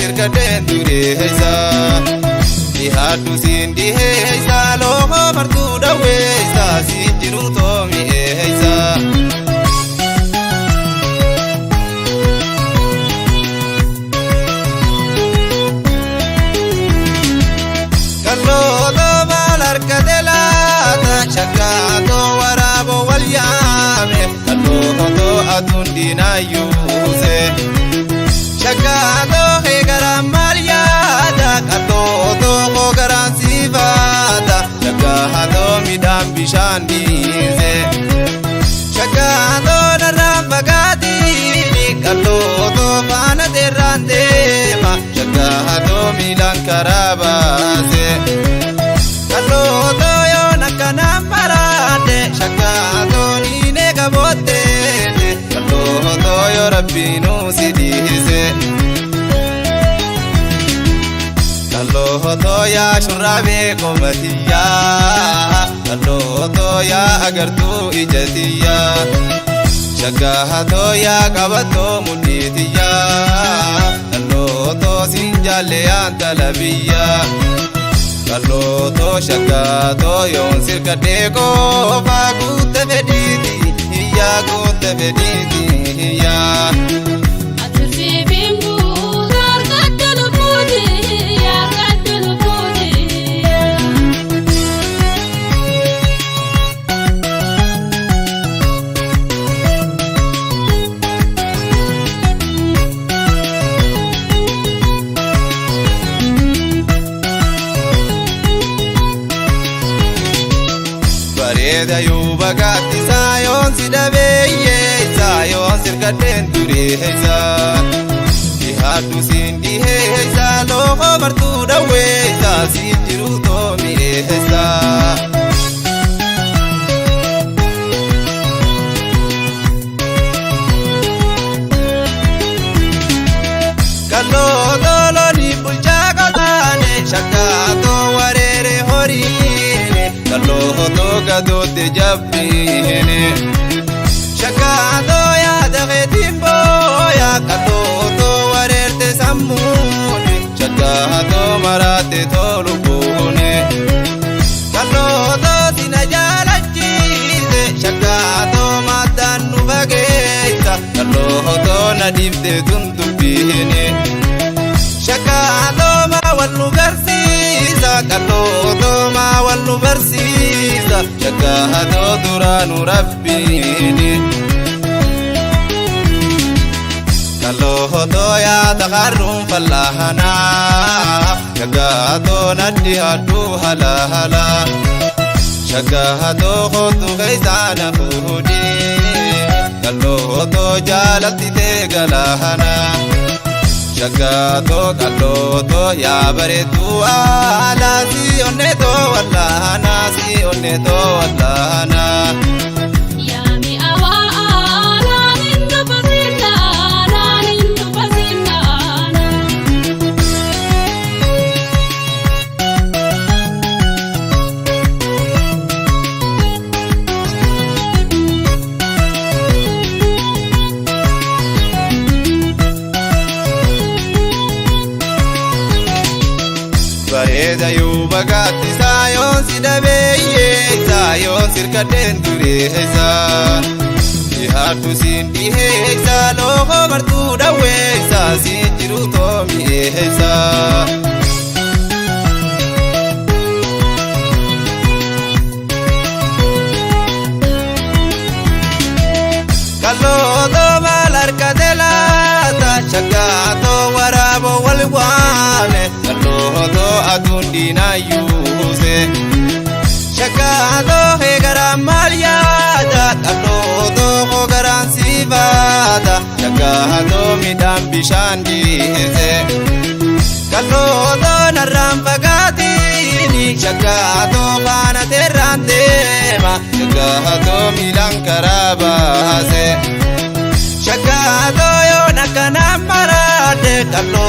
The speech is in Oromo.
sirka dendureza Ihadu sindi heisa loho martu daweza sinjiru tomi heisa Kallo do malar kadela shakato warabo walyame kallo do adundina yuze shakato hegaram malyada kallo do gogaran sivada shakato midam bishandize shakato narambagadi kallo do bana derande ma shakato milan karabaze kallo do yo nakana marade shakato nine gabote kallo do yo rabbinu sidize kallo do ya shurabe komatiya kallo do ya agartu ijatiya shakato ya kabato munitiya kallo do sinjale antalabiya kallo do shakato yon sirka deko fagute vediti ya gute vediti ya atrfi bimbu dar kattelu pudi ya kattelu pudi Bareeda yuuba gaaddisaa yoon si dhabeeyyeessa yoon sirka dendureza Ihadu sindi heesa loho martu daweza sinjiru tomi heesa Kallo dolo ni bulchaa qotaane shakato wareere horiine kallo do gadote jabbine shakato ya daghe timbo ya kallo do wareerte sammune shakato marate tolubune kallo do sina jaalachise shakato madannu bageessa kallo do nadibde tundubbine shakato ma wallu garsiisa kallo do ma wallu barsiisa shakato duranu rabbini kallo do ya taqarrum fallahana shakato naddi adu halahala shakato khotu gaisana hudi kallo do jalati te galahana shakato kallo do ya bareedu ala si onne do wallahana si onne do wallahana yami awa ala nindu basina Bareeda yuuba gaaddisaa yoon si dhabeeyyeessa yoon sirka dendureza Ihadu sindi heesa loho martu daweza sinjiru tomi heesa kallo do malar kadela shakato warabo walwame kallo do adundina yuze shakato hegaram malyada kallo do gogaran sivada shakato midam bishandize kallo do narambagati shakato bana terrandema shakato milan karabase shakato yo nakana marade kallo